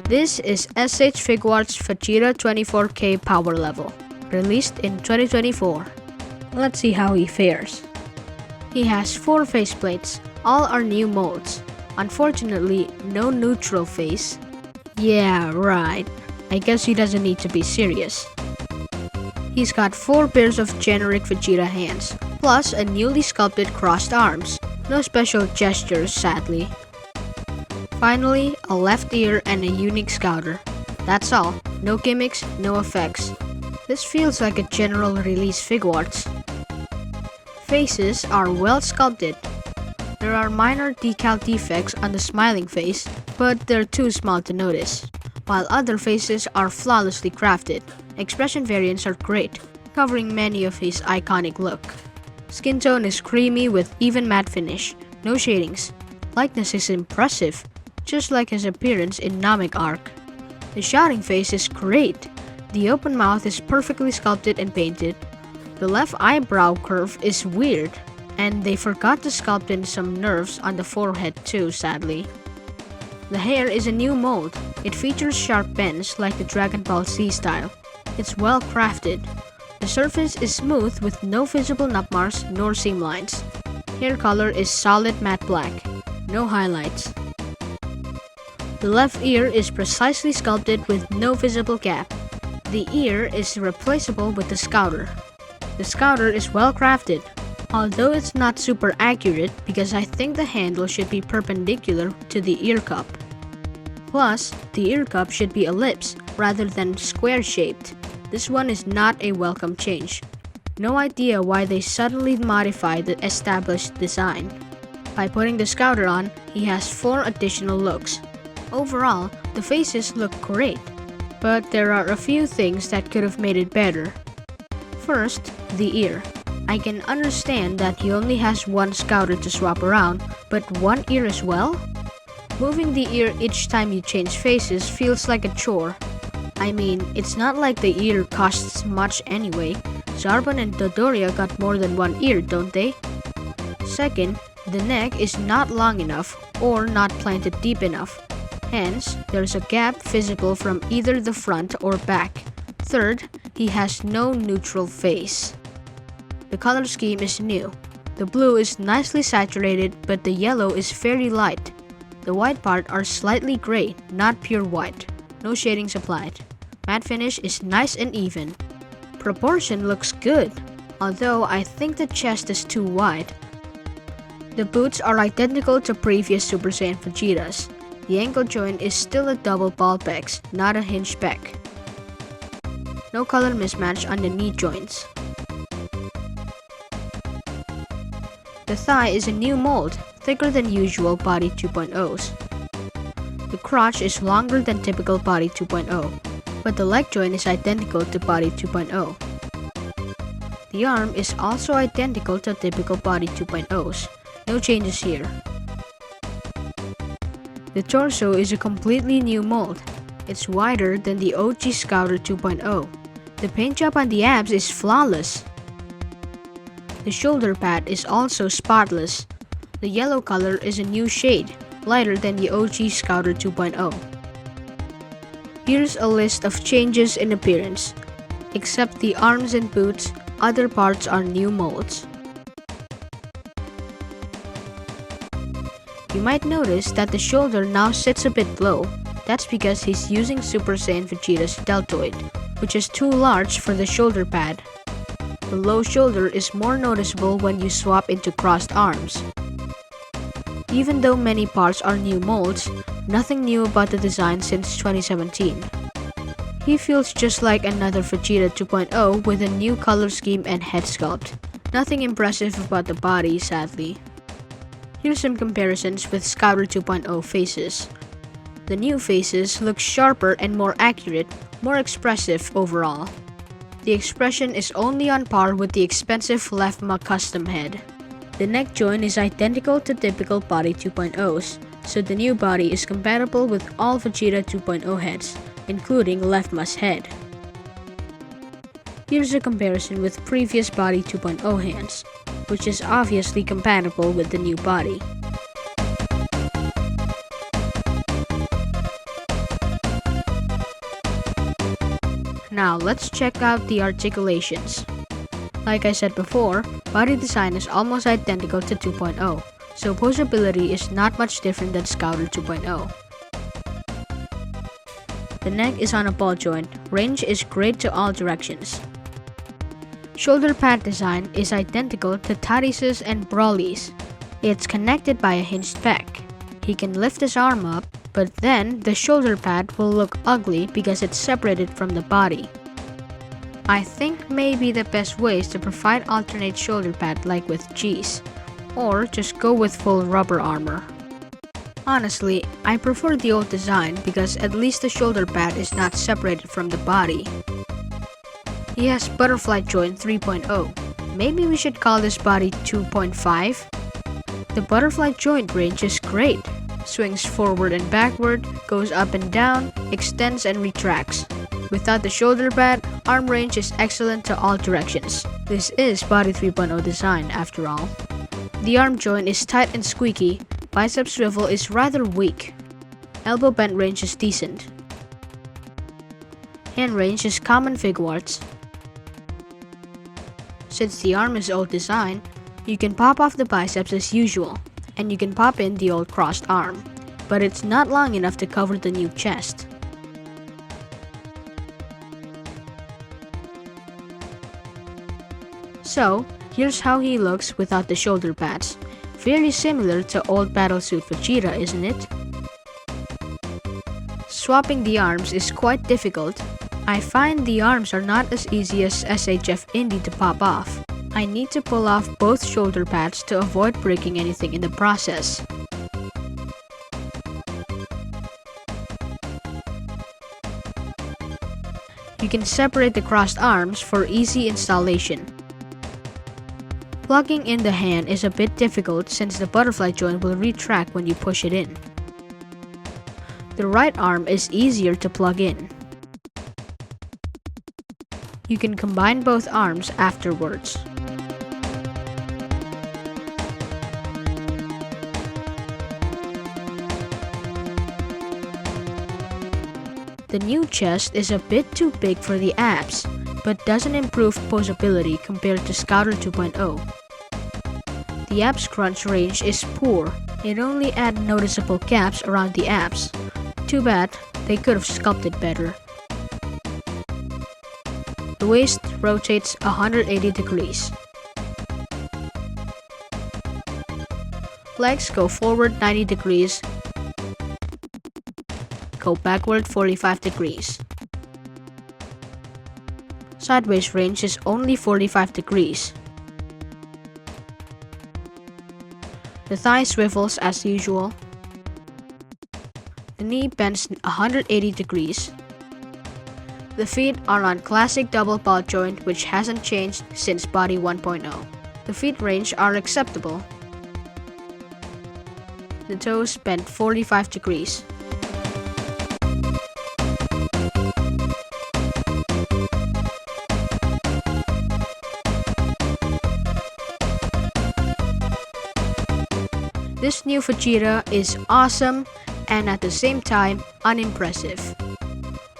This is S.H.Figuarts Vegeta 24K power level, released in 2024. Let's see how he fares. He has 4 faceplates, all are new molds. Unfortunately, no neutral face. Yeah, right. I guess he doesn't need to be serious. He's got 4 pairs of generic Vegeta hands, plus a newly sculpted crossed arms. No special gestures, sadly. Finally, a left ear and a unique scouter. That's all. No gimmicks, no effects. This feels like a general release Figuarts. Faces are well sculpted. There are minor decal defects on the smiling face, but they're too small to notice. While other faces are flawlessly crafted, expression variants are great, covering many of his iconic look. Skin tone is creamy with even matte finish, no shadings. Likeness is impressive, just like his appearance in Namek Arc. The shouting face is great. The open mouth is perfectly sculpted and painted. The left eyebrow curve is weird, and they forgot to sculpt in some nerves on the forehead too, sadly. The hair is a new mold. It features sharp bends like the Dragon Ball Z style. It's well crafted. The surface is smooth with no visible nub marks nor seam lines. Hair color is solid matte black. No highlights. The left ear is precisely sculpted with no visible gap. The ear is replaceable with the scouter. The scouter is well crafted, although it's not super accurate because I think the handle should be perpendicular to the ear cup. Plus, the ear cup should be ellipse rather than square shaped. This one is not a welcome change. No idea why they suddenly modified the established design. By putting the scouter on, he has 4 additional looks. Overall, the faces look great, but there are a few things that could have made it better. First, the ear. I can understand that he only has 1 scouter to swap around, but 1 ear as well? Moving the ear each time you change faces feels like a chore. I mean, it's not like the ear costs much anyway. Zarbon and Dodoria got more than 1 ear, don't they? Second, the neck is not long enough or not planted deep enough. Hence, there's a gap visible from either the front or back. Third, he has no neutral face. The color scheme is new. The blue is nicely saturated, but the yellow is very light. The white part are slightly gray, not pure white. No shadings applied. Matte finish is nice and even. Proportion looks good, although I think the chest is too wide. The boots are identical to previous Super Saiyan Vegetas. The ankle joint is still a double ball pegs, not a hinge peg. No color mismatch on the knee joints. The thigh is a new mold, thicker than usual Body 2.0's. The crotch is longer than typical Body 2.0, but the leg joint is identical to Body 2.0. The arm is also identical to typical Body 2.0's. No changes here. The torso is a completely new mold. It's wider than the OG Scouter 2.0. The paint job on the abs is flawless. The shoulder pad is also spotless. The yellow color is a new shade, lighter than the OG Scouter 2.0. Here's a list of changes in appearance. Except the arms and boots, other parts are new molds. You might notice that the shoulder now sits a bit low. That's because he's using Super Saiyan Vegeta's deltoid, which is too large for the shoulder pad. The low shoulder is more noticeable when you swap into crossed arms. Even though many parts are new molds, nothing new about the design since 2017. He feels just like another Vegeta 2.0 with a new color scheme and head sculpt. Nothing impressive about the body, sadly. Here's some comparisons with Scouter 2.0 faces. The new faces look sharper and more accurate, more expressive overall. The expression is only on par with the expensive Lefma custom head. The neck joint is identical to typical Body 2.0's, so the new body is compatible with all Vegeta 2.0 heads, including Lefma's head. Here's a comparison with previous Body 2.0 hands, which is obviously compatible with the new body. Now let's check out the articulations. Like I said before, body design is almost identical to 2.0, so posability is not much different than Scouter 2.0. The neck is on a ball joint, range is great to all directions. Shoulder pad design is identical to Tadi's and Broly's. It's connected by a hinged pec. He can lift his arm up, but then the shoulder pad will look ugly because it's separated from the body. I think maybe the best way is to provide alternate shoulder pad like with G's, or just go with full rubber armor. Honestly, I prefer the old design because at least the shoulder pad is not separated from the body. He has butterfly joint 3.0. Maybe we should call this body 2.5? The butterfly joint range is great. Swings forward and backward, goes up and down, extends and retracts. Without the shoulder pad, arm range is excellent to all directions. This is body 3.0 design after all. The arm joint is tight and squeaky, bicep swivel is rather weak. Elbow bend range is decent. Hand range is common Figuarts. Since the arm is old design, you can pop off the biceps as usual, and you can pop in the old crossed arm, but it's not long enough to cover the new chest. So, here's how he looks without the shoulder pads. Very similar to old Battlesuit Vegeta, isn't it? Swapping the arms is quite difficult. I find the arms are not as easy as SHF Indie to pop off. I need to pull off both shoulder pads to avoid breaking anything in the process. You can separate the crossed arms for easy installation. Plugging in the hand is a bit difficult since the butterfly joint will retract when you push it in. The right arm is easier to plug in. You can combine both arms afterwards. The new chest is a bit too big for the abs, but doesn't improve posability compared to Scouter 2.0. The abs crunch range is poor. It only adds noticeable gaps around the abs. Too bad, they could have sculpted better. The waist rotates 180 degrees. Legs go forward 90 degrees, go backward 45 degrees. Sideways range is only 45 degrees. The thigh swivels as usual. The knee bends 180 degrees. The feet are on classic double ball joint which hasn't changed since body 1.0. The feet range are acceptable. The toes bend 45 degrees. This new Vegeta is awesome and at the same time unimpressive.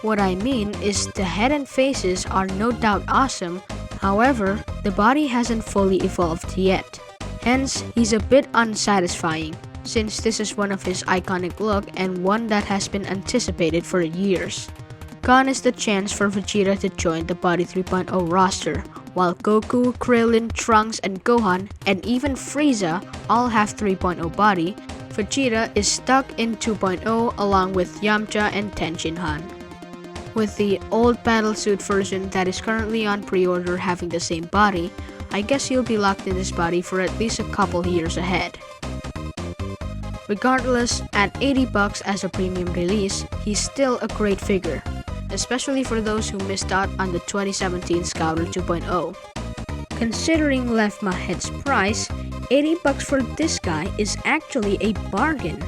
What I mean is the head and faces are no doubt awesome, however, the body hasn't fully evolved yet. Hence, he's a bit unsatisfying, since this is one of his iconic look and one that has been anticipated for years. Gone is the chance for Vegeta to join the Body 3.0 roster, while Goku, Krillin, Trunks, and Gohan, and even Frieza all have 3.0 body. Vegeta is stuck in 2.0 along with Yamcha and Tenshinhan. With the old Battlesuit version that is currently on pre-order having the same body, I guess he'll be locked in this body for at least a couple years ahead. Regardless, at $80 as a premium release, he's still a great figure, especially for those who missed out on the 2017 Scouter 2.0. Considering Left Head's price, $80 for this guy is actually a bargain.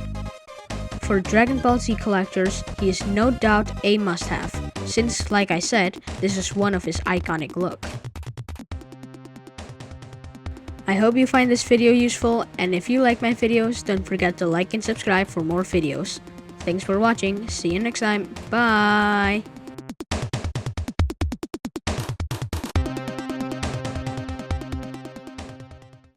For Dragon Ball Z collectors, he is no doubt a must-have, since, like I said, this is one of his iconic look. I hope you find this video useful, and if you like my videos, don't forget to like and subscribe for more videos. Thanks for watching, see you next time, bye!